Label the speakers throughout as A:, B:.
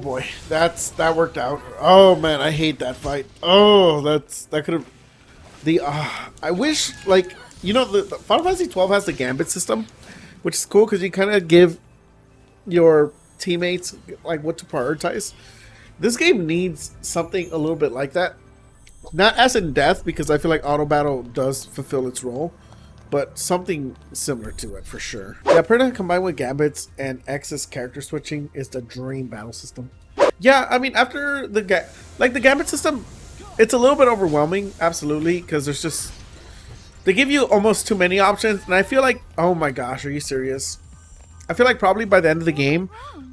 A: boy, that worked out. Oh man, I hate that fight. Oh, that could have the. I wish like the Final Fantasy XII has the gambit system, which is cool because you kind of give your teammates like what to prioritize. This game needs something a little bit like that. Not as in death, because I feel like auto battle does fulfill its role, but something similar to it for sure. Yeah, Perna combined with gambits and X's character switching is the dream battle system. Yeah, I mean after the gambit system, it's a little bit overwhelming, absolutely, because they give you almost too many options, and I feel like, oh my gosh, are you serious? I feel like probably by the end of the game,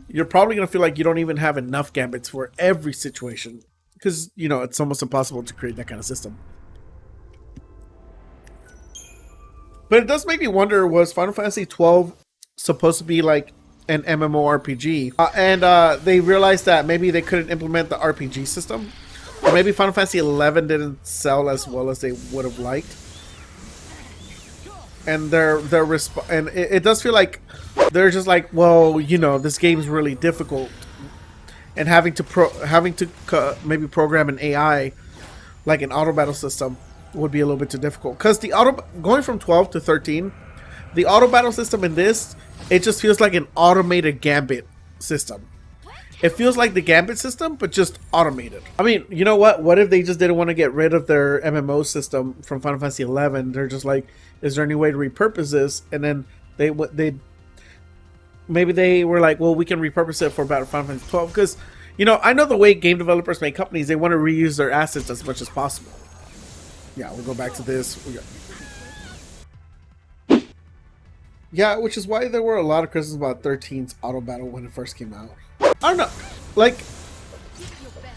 A: you're probably going to feel like you don't even have enough gambits for every situation. Because, it's almost impossible to create that kind of system. But it does make me wonder, was Final Fantasy XII supposed to be like an MMORPG? And they realized that maybe they couldn't implement the RPG system. Or maybe Final Fantasy XI didn't sell as well as they would have liked. And it does feel like they're just like, well, this game's really difficult, and having to maybe program an AI like an auto battle system would be a little bit too difficult. Because going from 12 to 13, the auto battle system in this, it just feels like an automated gambit system. It feels like the gambit system, but just automated. I mean, you know what? What if they just didn't want to get rid of their MMO system from Final Fantasy XI? They're just like, is there any way to repurpose this? And then maybe they were like, well, we can repurpose it for Final Fantasy XII. Because, I know the way game developers make companies, they want to reuse their assets as much as possible. Yeah, we'll go back to this. Yeah, which is why there were a lot of criticisms about 13's auto battle when it first came out. I don't know. Like,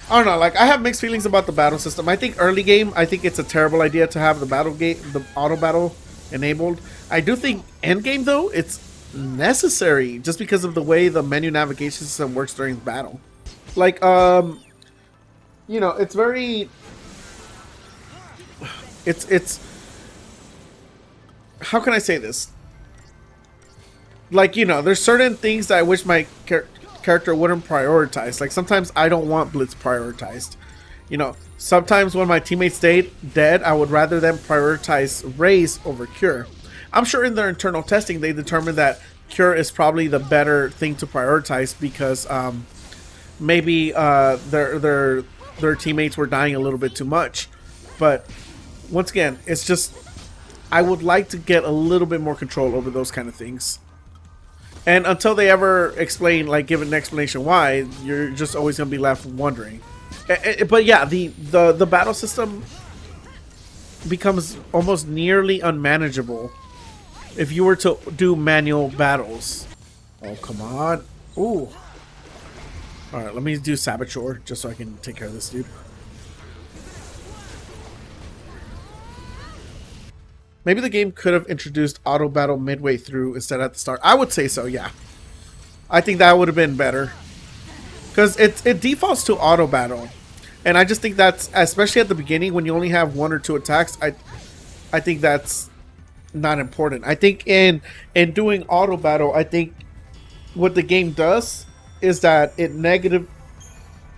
A: I have mixed feelings about the battle system. I think early game, I think it's a terrible idea to have the auto battle enabled. I do think end game though, it's necessary just because of the way the menu navigation system works during battle. Like, it's very, it's, how can I say this? Like, there's certain things that I wish my character wouldn't prioritize. Like, sometimes I don't want Blitz prioritized. Sometimes when my teammates stayed dead, I would rather them prioritize Raise over Cure. I'm sure in their internal testing, they determined that Cure is probably the better thing to prioritize because maybe their teammates were dying a little bit too much. But once again, it's just, I would like to get a little bit more control over those kind of things. And until they ever give an explanation why, you're just always going to be left wondering. But yeah, the battle system becomes almost nearly unmanageable if you were to do manual battles. Oh, come on. Ooh. Alright, let me do Saboteur just so I can take care of this dude. Maybe the game could have introduced auto battle midway through instead at the start. I would say so, yeah. I think that would have been better. Because it defaults to auto battle. And I just think that's, especially at the beginning when you only have 1 or 2 attacks, I think that's not important. I think in doing auto battle, I think what the game does is that it negatively,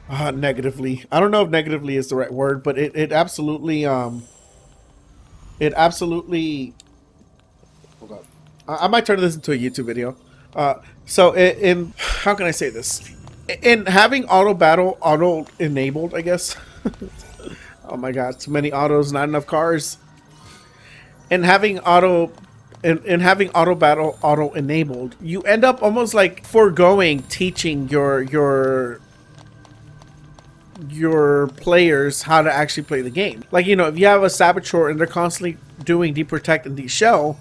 A: I don't know if negatively is the right word, but it absolutely hold on. I might turn this into a YouTube video. So in how can I say this? In having auto battle auto enabled, I guess. Oh my god, too many autos, not enough cars. And having auto battle auto enabled, you end up almost like foregoing teaching your players how to actually play the game. Like, if you have a Saboteur and they're constantly doing Deprotect and De-Shell,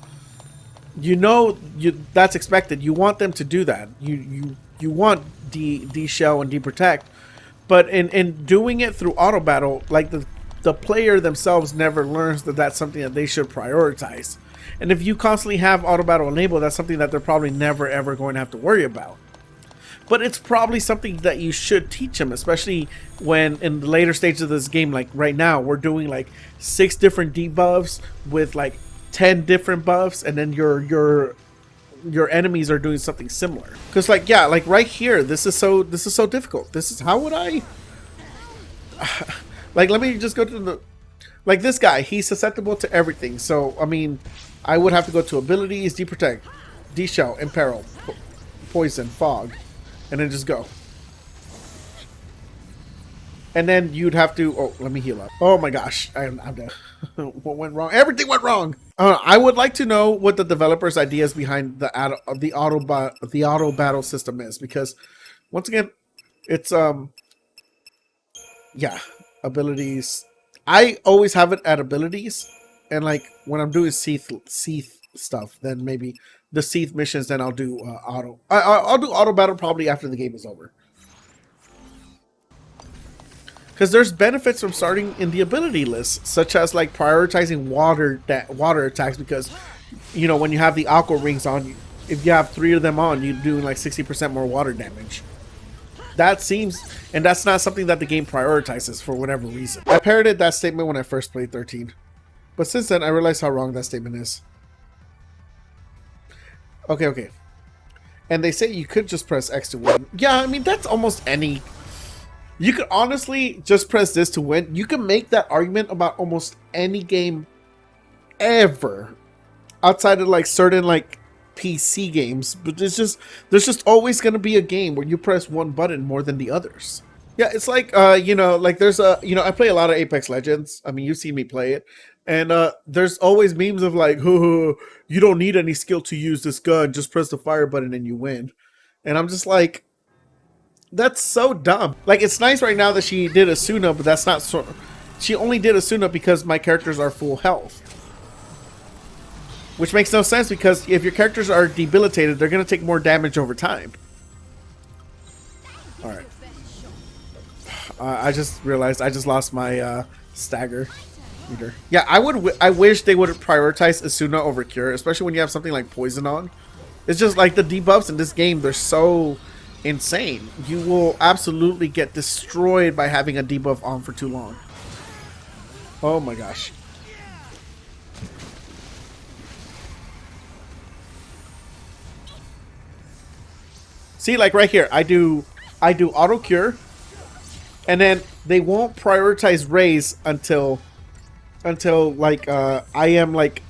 A: that's expected. You want them to do that. You want De-Shell and Deprotect, but in doing it through auto battle, like the player themselves never learns that that's something that they should prioritize. And if you constantly have auto battle enabled, that's something that they're probably never ever going to have to worry about. But it's probably something that you should teach them, especially when in the later stages of this game, like right now, we're doing like 6 different debuffs with like 10 different buffs, and then your your enemies are doing something similar. Because like, yeah, like right here, this is so difficult. This is, how would I like, let me just go to the, like this guy, he's susceptible to everything. So I mean, I would have to go to abilities, deprotect, de-shell, imperil, poison, fog, and then just go. And then you'd have to, oh, let me heal up. Oh my gosh, I'm dead. What went wrong? Everything went wrong. I would like to know what the developers' ideas behind the auto battle system is, because once again, it's yeah, abilities. I always have it at abilities, and like when I'm doing Seath stuff, then maybe the Seath missions, then I'll do auto. I'll do auto battle probably after the game is over. Because there's benefits from starting in the ability list, such as like prioritizing water attacks. Because, you know, when you have the aqua rings on, if you have 3 of them on, you're doing like 60% more water damage. That seems, and that's not something that the game prioritizes for whatever reason. I parroted that statement when I first played 13, but since then I realized how wrong that statement is. Okay. And they say you could just press X to win. Yeah, I mean that's almost any. You could honestly just press this to win. You can make that argument about almost any game ever, outside of like certain like PC games. But there's just always going to be a game where you press one button more than the others. Yeah, it's like you know, like there's a, you know, I play a lot of Apex Legends. I mean, you've seen me play it, and there's always memes of like, oh, you don't need any skill to use this gun. Just press the fire button and you win. And I'm just like, that's so dumb. Like, it's nice right now that she did Asuna, but that's not so. She only did Asuna because my characters are full health, which makes no sense, because if your characters are debilitated, they're gonna take more damage over time. All right. I just realized I just lost my stagger meter. Yeah, I wish they would prioritize Asuna over Cure, especially when you have something like Poison on. It's just like the debuffs in this game, they're so insane. You will absolutely get destroyed by having a debuff on for too long. Oh my gosh. See, like right here, I do auto cure, and then they won't prioritize raise until like I am like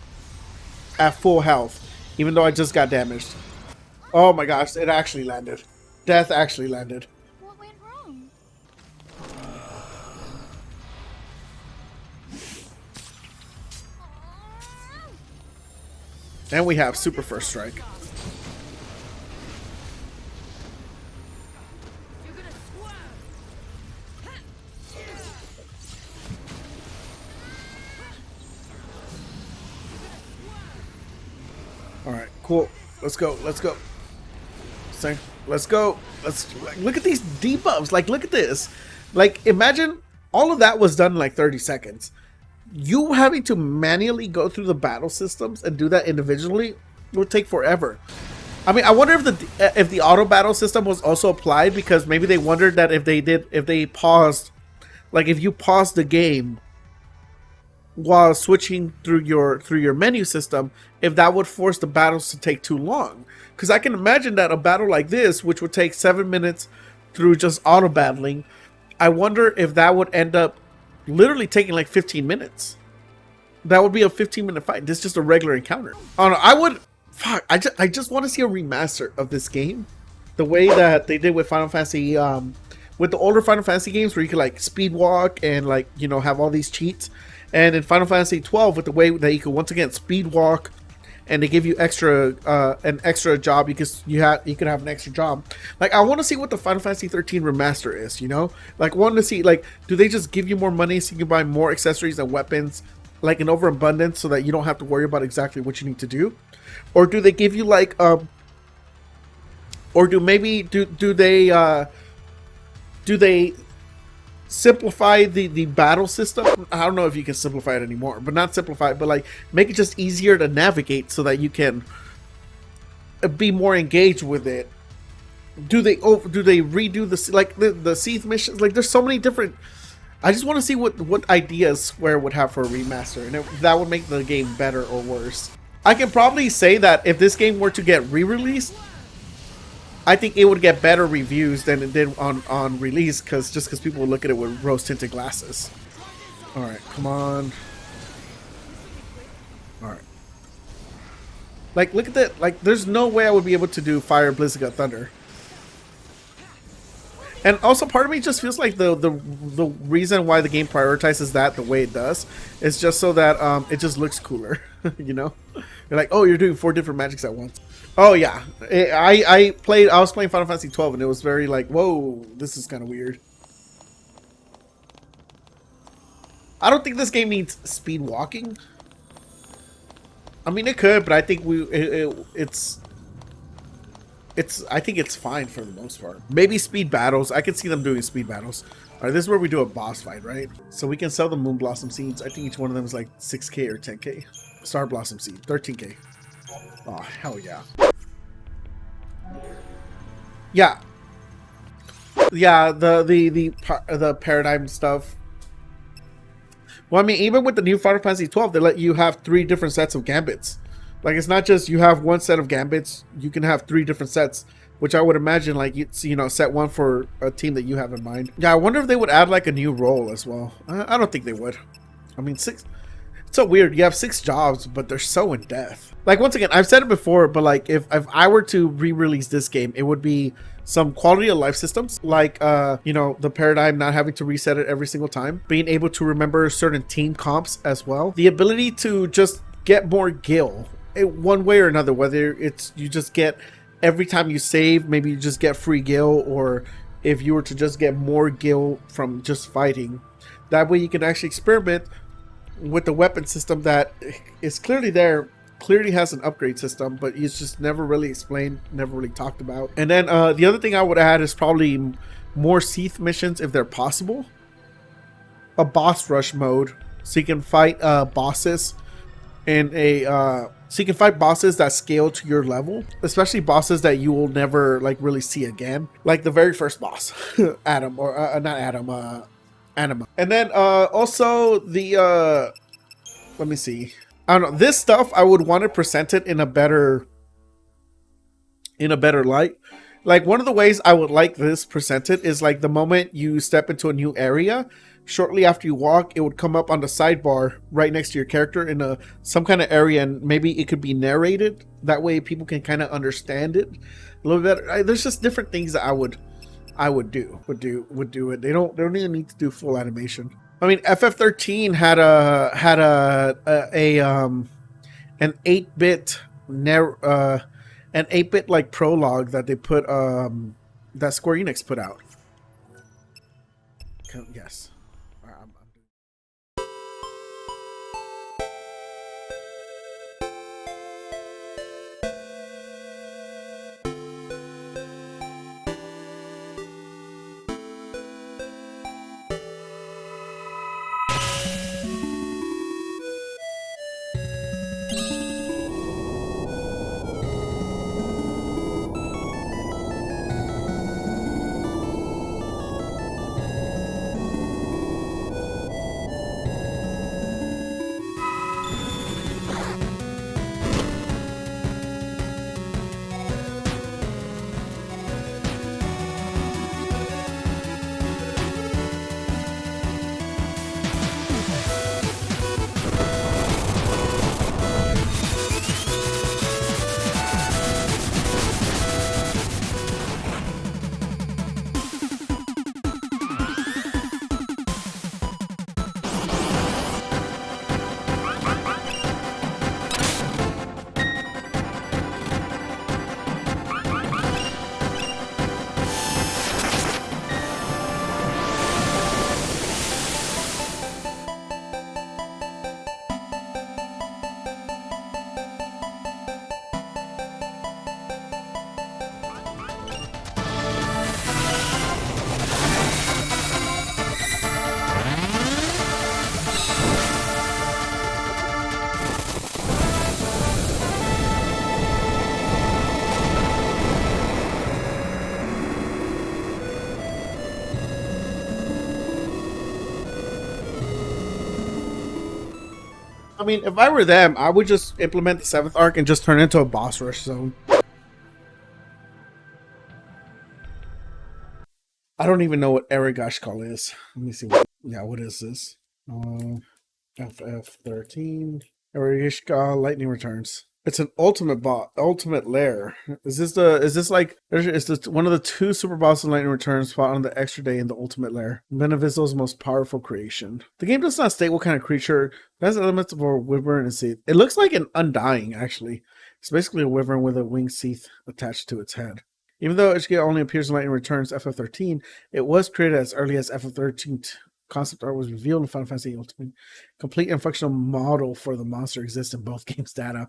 A: at full health, even though I just got damaged. Oh my gosh, it actually landed. Death actually landed.
B: What went wrong?
A: And we have super first strike. All right, cool. Let's go. Let's go. Let's go. Look at these debuffs. Like, look at this. Like, imagine all of that was done in like 30 seconds. You having to manually go through the battle systems and do that individually would take forever. I mean, I wonder if the auto battle system was also applied, because maybe they wondered that if they paused, like if you paused the game while switching through your menu system, if that would force the battles to take too long. Because I can imagine that a battle like this, which would take 7 minutes through just auto battling, I wonder if that would end up literally taking like 15 minutes. That would be a 15-minute fight. This is just a regular encounter. I don't know. I would, fuck, I just want to see a remaster of this game, the way that they did with Final Fantasy, with the older Final Fantasy games, where you could like speed walk and like, you know, have all these cheats. And in Final Fantasy XII, with the way that you could once again speed walk, and they give you an extra job, because you could have an extra job. Like, I want to see what the Final Fantasy XIII remaster is, you know? Like, want to see, like, do they just give you more money so you can buy more accessories and weapons, like an overabundance, so that you don't have to worry about exactly what you need to do? Or do they give you like or do they simplify the battle system? I don't know if you can simplify it anymore, but not simplify it, but like make it just easier to navigate so that you can be more engaged with it. Do they redo the Seath missions? Like, there's so many different. I just want to see what ideas Square would have for a remaster, and that would make the game better or worse. I can probably say that if this game were to get re-released, I think it would get better reviews than it did on release, because people would look at it with rose tinted glasses. All right, come on. All right. Like, look at that. Like, there's no way I would be able to do Fire, Blizziga, Thunder. And also, part of me just feels like the reason why the game prioritizes that the way it does is just so that it just looks cooler. You know, you're like, oh, you're doing 4 different magics at once. Oh yeah, I was playing Final Fantasy XII, and it was very like, whoa, this is kind of weird. I don't think this game needs speed walking. I mean, it could, but I think I think it's fine for the most part. Maybe speed battles. I could see them doing speed battles. All right, this is where we do a boss fight, right? So we can sell the Moon Blossom Seeds. I think each one of them is like 6k or 10k. Star Blossom Seed, 13k. Oh, hell yeah. Yeah. Yeah, the paradigm stuff. Well, I mean, even with the new Final Fantasy XII, they let you have 3 different sets of gambits. Like, it's not just you have 1 set of gambits. You can have 3 different sets, which I would imagine, like, you know, set 1 for a team that you have in mind. Yeah, I wonder if they would add, like, a new role as well. I don't think they would. I mean, 6... It's so weird. You have 6 jobs, but they're so in depth. Like, once again, I've said it before, but, like, if I were to re-release this game, it would be some quality of life systems, like, you know, the paradigm, not having to reset it every single time, being able to remember certain team comps as well, the ability to just get more gil one way or another, whether it's you just get every time you save, maybe you just get free gil, or if you were to just get more gil from just fighting. That way you can actually experiment with the weapon system that is clearly there, clearly has an upgrade system, but it's just never really explained, never really talked about. And then the other thing I would add is probably more Seath missions if they're possible. A boss rush mode, so you can fight bosses in a so you can fight bosses that scale to your level, especially bosses that you will never like really see again, like the very first boss, Adam, or not Adam, Anima. And then also the let me see, I don't know, this stuff I would want to present it in a better light. Like, one of the ways I would like this presented is like the moment you step into a new area, shortly after you walk, it would come up on the sidebar right next to your character in some kind of area, and maybe it could be narrated. That way people can kind of understand it a little bit. There's just different things that I would do it. They don't even need to do full animation. I mean, FF13 had an 8-bit an 8-bit like prologue that they put that Square Enix put out. Yes. I mean, if I were them, I would just implement the 7th arc and just turn it into a boss rush zone. I don't even know what Erigashkal is. Let me see. What is this? FF13. Erigashkal Lightning Returns. It's an ultimate lair. Is this one of the 2 super bosses in Lightning Returns fought on the extra day in the ultimate lair? Beneviso's most powerful creation. The game does not state what kind of creature. It has elements of a wyvern and seath. It looks like an undying, actually. It's basically a wyvern with a winged seath attached to its head. Even though HK only appears in Lightning Returns FF13, it was created as early as FF13. Concept art was revealed in Final Fantasy Ultimate. Complete and functional model for the monster exists in both games' data,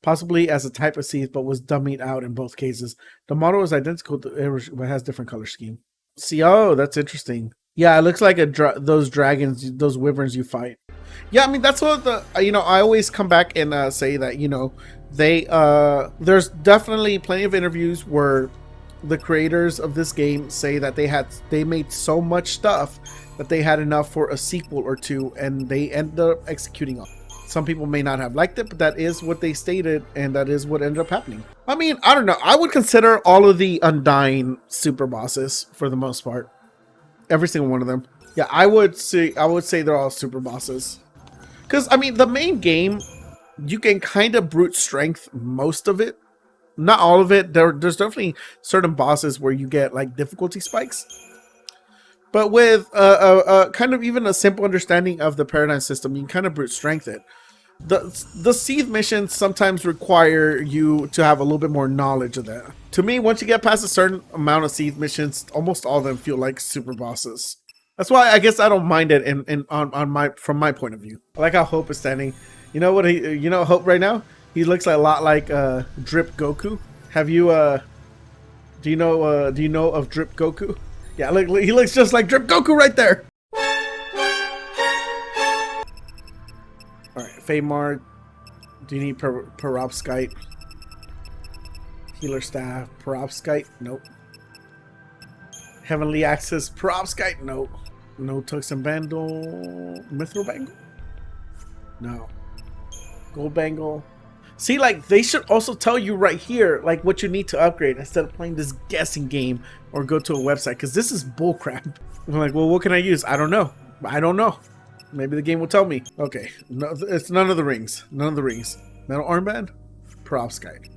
A: possibly as a type of seath, but was dummied out in both cases. The model is identical to it, but has different color scheme. See, oh, that's interesting. Yeah, it looks like those dragons, those wyverns you fight. Yeah, I mean that's what I always come back and say that there's definitely plenty of interviews where the creators of this game say that they made so much stuff that they had enough for a sequel or 2, and they ended up executing on it. Some people may not have liked it, but that is what they stated, and that is what ended up happening. I mean, I don't know. I would consider all of the Undying super bosses for the most part. Every single one of them. Yeah, I would say they're all super bosses. Because, I mean, the main game, you can kind of brute strength most of it. Not all of it. There's definitely certain bosses where you get like difficulty spikes. But with kind of even a simple understanding of the paradigm system, you can kind of brute strength it. The seath missions sometimes require you to have a little bit more knowledge of that. To me, once you get past a certain amount of seath missions, almost all of them feel like super bosses. That's why I guess I don't mind it from my point of view. I like how Hope is standing. You know what Hope right now? He looks a lot like Drip Goku. Have you do you know of Drip Goku? Yeah, look, he looks just like Drip Goku right there. All right, Feymar. Do you need Perovskite? Healer staff, Perovskite? Nope. Heavenly Axis, Perovskite? Nope. No Tungsten Bangle, Mithril Bangle? No. Gold Bangle. See, like, they should also tell you right here, like, what you need to upgrade instead of playing this guessing game or go to a website, because this is bullcrap. I'm like, well, what can I use? I don't know. Maybe the game will tell me. Okay, no, it's none of the rings. None of the rings. Metal armband? Perovskite.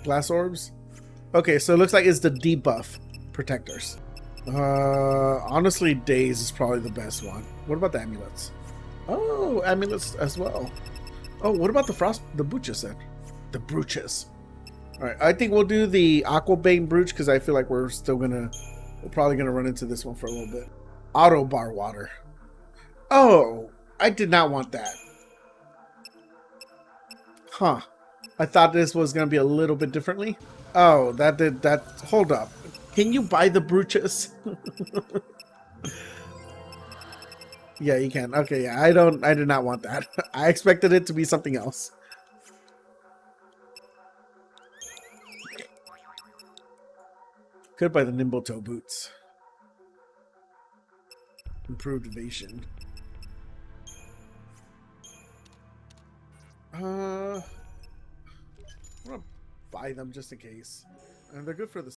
A: Glass orbs? Okay, so it looks like it's the debuff protectors. Honestly, Daze is probably the best one. What about the amulets? Oh, amulets as well. Oh, what about the brooches then? The brooches. All right, I think we'll do the Aquabane brooch because I feel like we're probably gonna run into this one for a little bit. Auto bar water. Oh, I did not want that. Huh. I thought this was gonna be a little bit differently. Oh, that. Hold up. Can you buy the brooches? Yeah, you can. Okay, yeah, I did not want that. I expected it to be something else. Could buy the nimble toe boots. Improved evasion. I'm gonna buy them just in case. And they're good for the